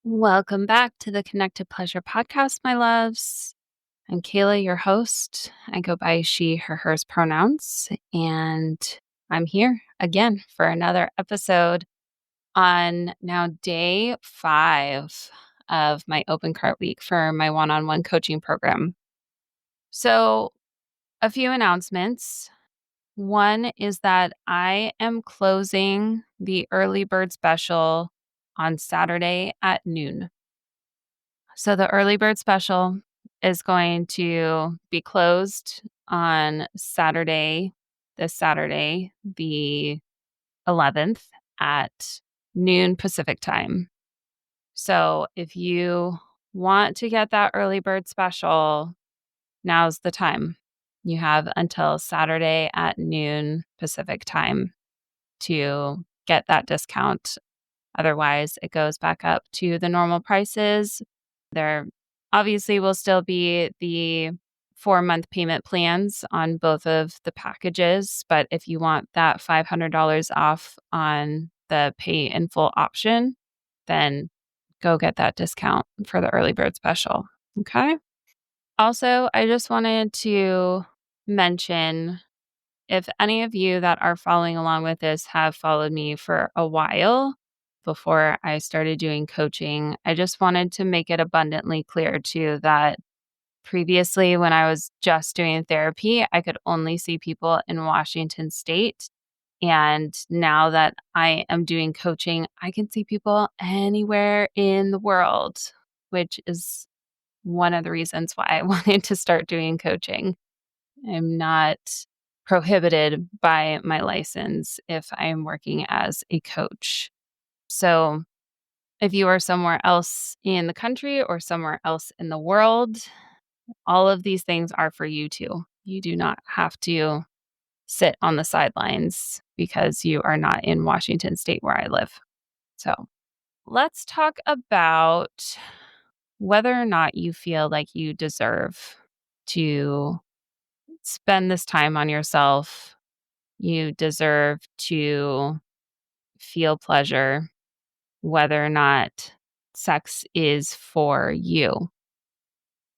Welcome back to the Connected Pleasure podcast, my loves. I'm Kayla, your host. I go by she, her, hers pronouns, and I'm here again for another episode on now day 5 of my open cart week for my one-on-one coaching program. So, a few announcements. One is that I am closing the early bird special on Saturday at noon. So the early bird special is going to be closed on this Saturday, the 11th at noon Pacific time. So if you want to get that early bird special, now's the time. You have until Saturday at noon Pacific time to get that discount. Otherwise, it goes back up to the normal prices. There obviously will still be the 4-month payment plans on both of the packages, but if you want that $500 off on the pay in full option, then go get that discount for the early bird special. Okay. Also, I just wanted to mention, if any of you that are following along with this have followed me for a while before I started doing coaching, I just wanted to make it abundantly clear too that previously, when I was just doing therapy, I could only see people in Washington State. And now that I am doing coaching, I can see people anywhere in the world, which is one of the reasons why I wanted to start doing coaching. I'm not prohibited by my license if I am working as a coach. So, if you are somewhere else in the country or somewhere else in the world, all of these things are for you too. You do not have to sit on the sidelines because you are not in Washington State where I live. So, let's talk about whether or not you feel like you deserve to spend this time on yourself. You deserve to feel pleasure, whether or not sex is for you.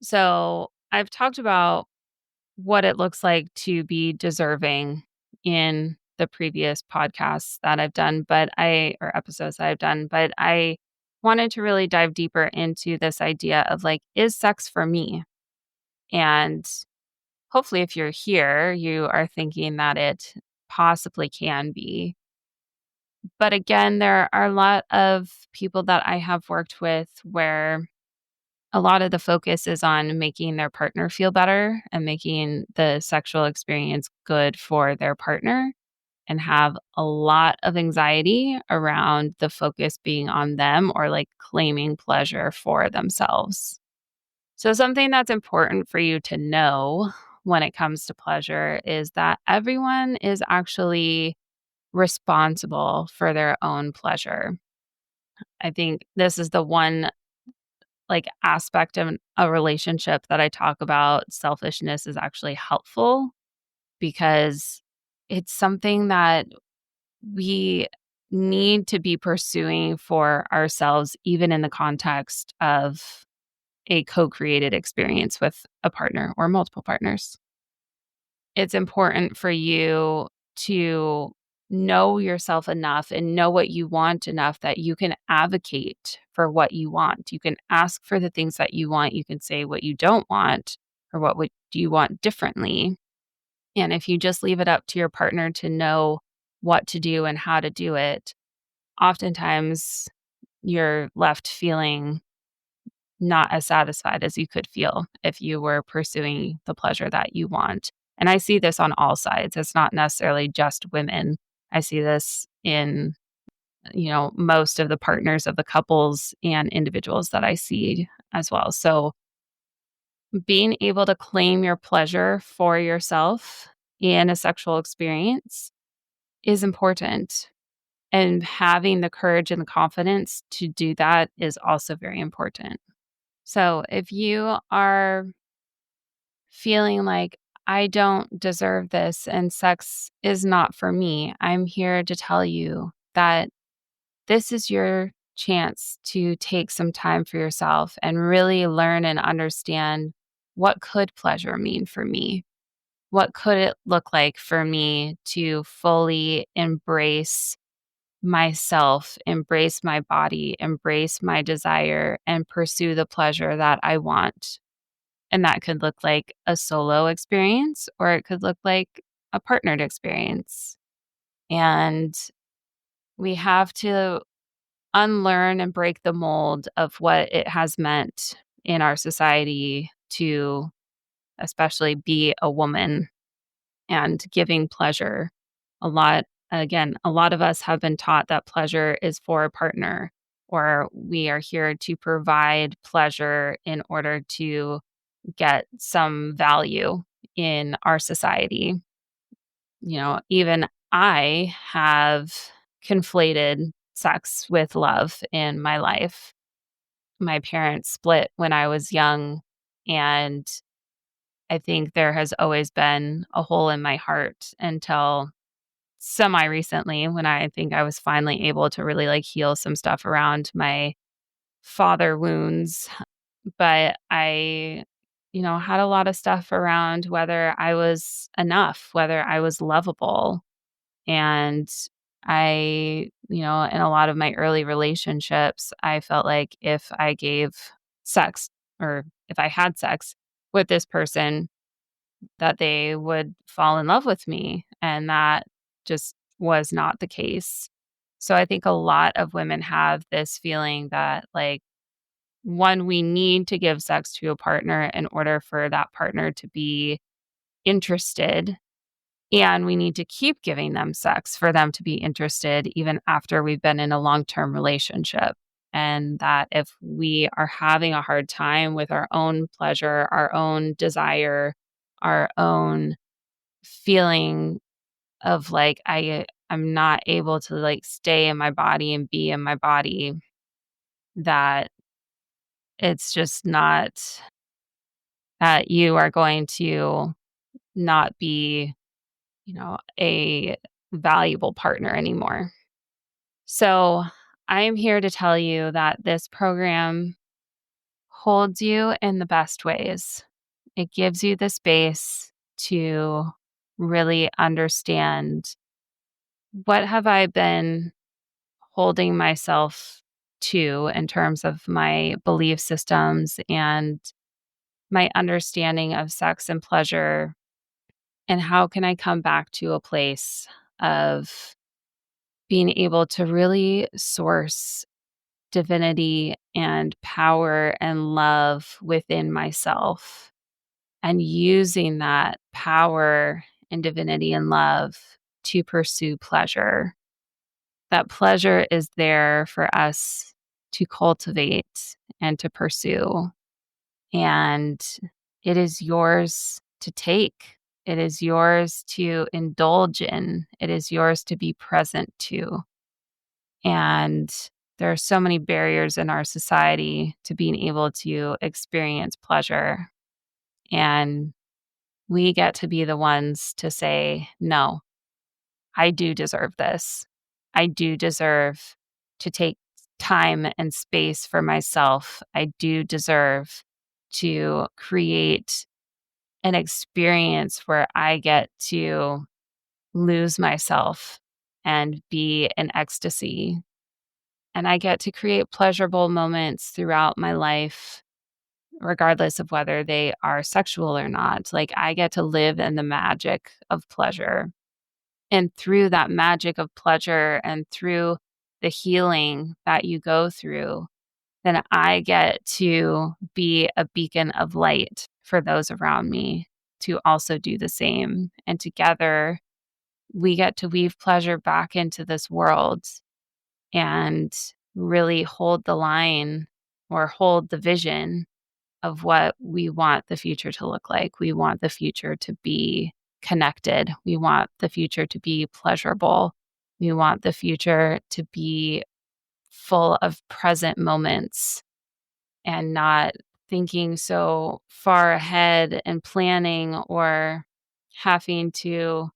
So, I've talked about what it looks like to be deserving in the previous podcasts that I've done, or episodes that I've done, but I wanted to really dive deeper into this idea of like, is sex for me? And hopefully, if you're here, you are thinking that it possibly can be. But again, there are a lot of people that I have worked with where a lot of the focus is on making their partner feel better and making the sexual experience good for their partner, and have a lot of anxiety around the focus being on them or like claiming pleasure for themselves. So, something that's important for you to know when it comes to pleasure is that everyone is actually responsible for their own pleasure. I think this is the one like aspect of a relationship that I talk about. Selfishness is actually helpful because it's something that we need to be pursuing for ourselves, even in the context of a co-created experience with a partner or multiple partners. It's important for you to know yourself enough and know what you want enough that you can advocate for what you want. You can ask for the things that you want. You can say what you don't want or what would you want differently. And if you just leave it up to your partner to know what to do and how to do it, oftentimes you're left feeling not as satisfied as you could feel if you were pursuing the pleasure that you want. And I see this on all sides. It's not necessarily just women. I see this in, most of the partners of the couples and individuals that I see as well. So being able to claim your pleasure for yourself in a sexual experience is important. And having the courage and the confidence to do that is also very important. So if you are feeling like, I don't deserve this and sex is not for me, I'm here to tell you that this is your chance to take some time for yourself and really learn and understand, what could pleasure mean for me? What could it look like for me to fully embrace myself, embrace my body, embrace my desire, and pursue the pleasure that I want? And that could look like a solo experience, or it could look like a partnered experience. And we have to unlearn and break the mold of what it has meant in our society to especially be a woman and giving pleasure. A lot of us have been taught that pleasure is for a partner, or we are here to provide pleasure in order to get some value in our society. Even I have conflated sex with love in my life. My parents split when I was young, and I think there has always been a hole in my heart until semi recently, when I think I was finally able to really like heal some stuff around my father wounds. But I, had a lot of stuff around whether I was enough, whether I was lovable. And in a lot of my early relationships, I felt like if I gave sex, or if I had sex with this person, that they would fall in love with me. And that just was not the case. So I think a lot of women have this feeling that, like, one, we need to give sex to a partner in order for that partner to be interested. And we need to keep giving them sex for them to be interested, even after we've been in a long term relationship. And that if we are having a hard time with our own pleasure, our own desire, our own feeling of like, I'm not able to like stay in my body and be in my body, that it's just not, that you are going to not be, a valuable partner anymore. So I am here to tell you that this program holds you in the best ways. It gives you the space to really understand, what have I been holding myself to in terms of my belief systems and my understanding of sex and pleasure, and how can I come back to a place of being able to really source divinity and power and love within myself, and using that power and divinity and love to pursue pleasure. That pleasure is there for us to cultivate and to pursue. And it is yours to take. It is yours to indulge in. It is yours to be present to. And there are so many barriers in our society to being able to experience pleasure. And we get to be the ones to say, no, I do deserve this. I do deserve to take time and space for myself. I do deserve to create an experience where I get to lose myself and be in ecstasy. And I get to create pleasurable moments throughout my life, regardless of whether they are sexual or not. Like, I get to live in the magic of pleasure. And through that magic of pleasure and through the healing that you go through, then I get to be a beacon of light for those around me to also do the same. And together, we get to weave pleasure back into this world and really hold the line, or hold the vision of what we want the future to look like. We want the future to be connected. We want the future to be pleasurable. We want the future to be full of present moments, and not thinking so far ahead and planning, or having to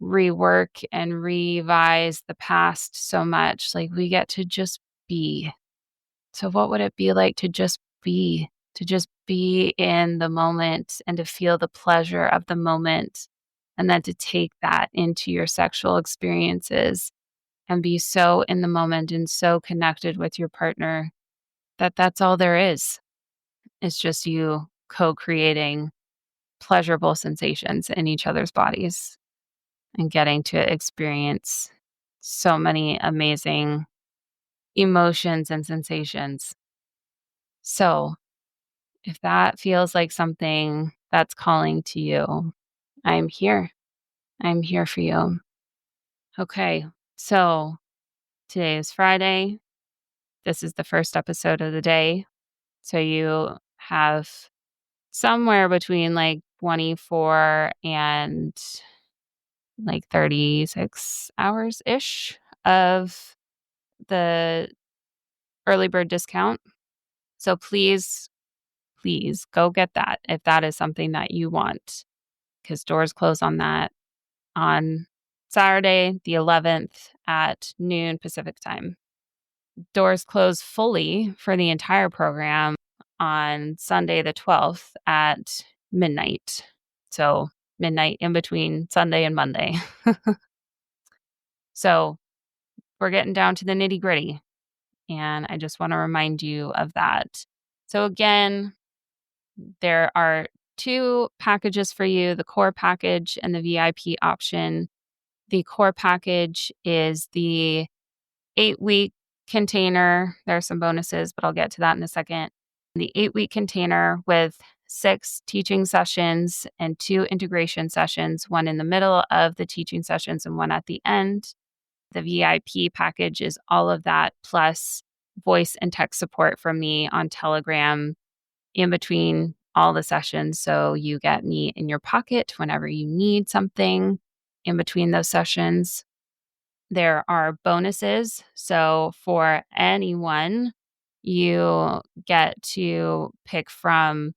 rework and revise the past so much. Like, we get to just be. So what would it be like to just be, in the moment and to feel the pleasure of the moment, and then to take that into your sexual experiences and be so in the moment and so connected with your partner that that's all there is. It's just you co-creating pleasurable sensations in each other's bodies and getting to experience so many amazing emotions and sensations. So, if that feels like something that's calling to you, I'm here. I'm here for you. Okay. So, today is Friday. This is the first episode of the day. So, you have somewhere between like 24 and like 36 hours ish of the early bird discount. So, please go get that if that is something that you want, because doors close on that on Saturday, the 11th at noon Pacific time. Doors close fully for the entire program on Sunday, the 12th at midnight. So, midnight in between Sunday and Monday. So, we're getting down to the nitty gritty. And I just want to remind you of that. So, again, there are two packages for you, the core package and the VIP option. The core package is the 8-week container. There are some bonuses, but I'll get to that in a second. The 8-week container with 6 teaching sessions and 2 integration sessions, one in the middle of the teaching sessions and one at the end. The VIP package is all of that plus voice and text support from me on Telegram in between all the sessions. So you get me in your pocket whenever you need something in between those sessions. There are bonuses. So for anyone, you get to pick from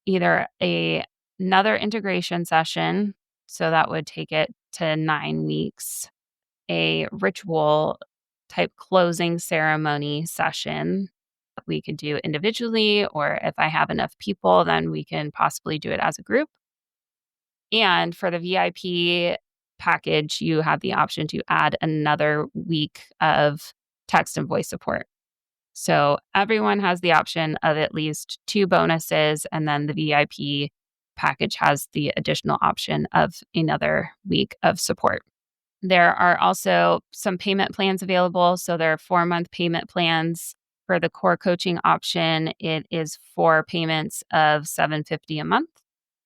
either another integration session. So that would take it to 9 weeks, a ritual type closing ceremony session we could do individually, or if I have enough people, then we can possibly do it as a group. And for the VIP package, you have the option to add another week of text and voice support. So everyone has the option of at least 2 bonuses, and then the VIP package has the additional option of another week of support. There are also some payment plans available. So there are 4-month payment plans. For the core coaching option, it is 4 payments of $750 a month.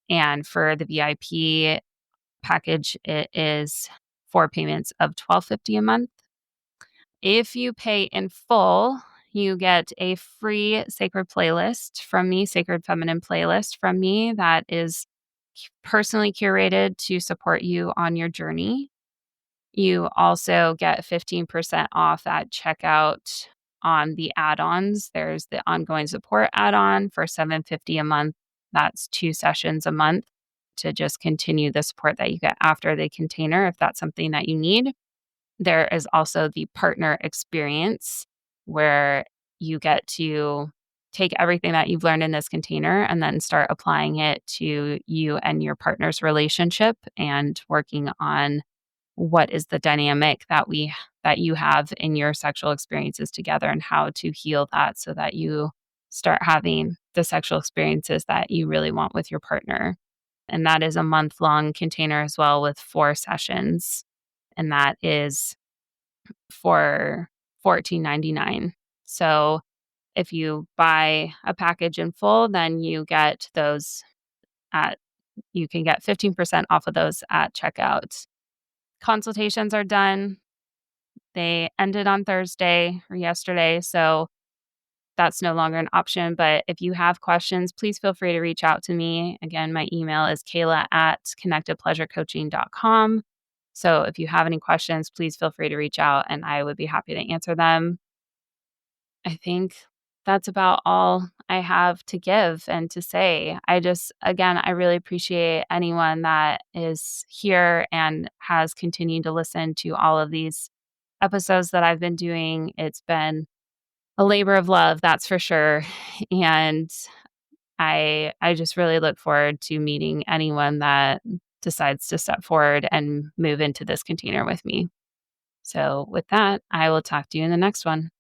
And for the VIP package, it is 4 payments of $1250 a month. If you pay in full, you get a free sacred playlist from me, sacred feminine playlist from me that is personally curated to support you on your journey. You also get 15% off at checkout on the add-ons. There's the ongoing support add-on for $750 a month. That's 2 sessions a month to just continue the support that you get after the container if that's something that you need. There is also the partner experience where you get to take everything that you've learned in this container and then start applying it to you and your partner's relationship and working on what is the dynamic that you have in your sexual experiences together and how to heal that so that you start having the sexual experiences that you really want with your partner. And that is a month-long container as well with 4 sessions. And that is for $14.99. So if you buy a package in full, then you get those at you can get 15% off of those at checkout. Consultations are done. They ended on Thursday or yesterday, so that's no longer an option. But if you have questions, please feel free to reach out to me. Again, my email is kayla@connectedpleasurecoaching.com. So if you have any questions, please feel free to reach out and I would be happy to answer them. I think that's about all I have to give and to say. Again, I really appreciate anyone that is here and has continued to listen to all of these episodes that I've been doing. It's been a labor of love, that's for sure. And I just really look forward to meeting anyone that decides to step forward and move into this container with me. So with that, I will talk to you in the next one.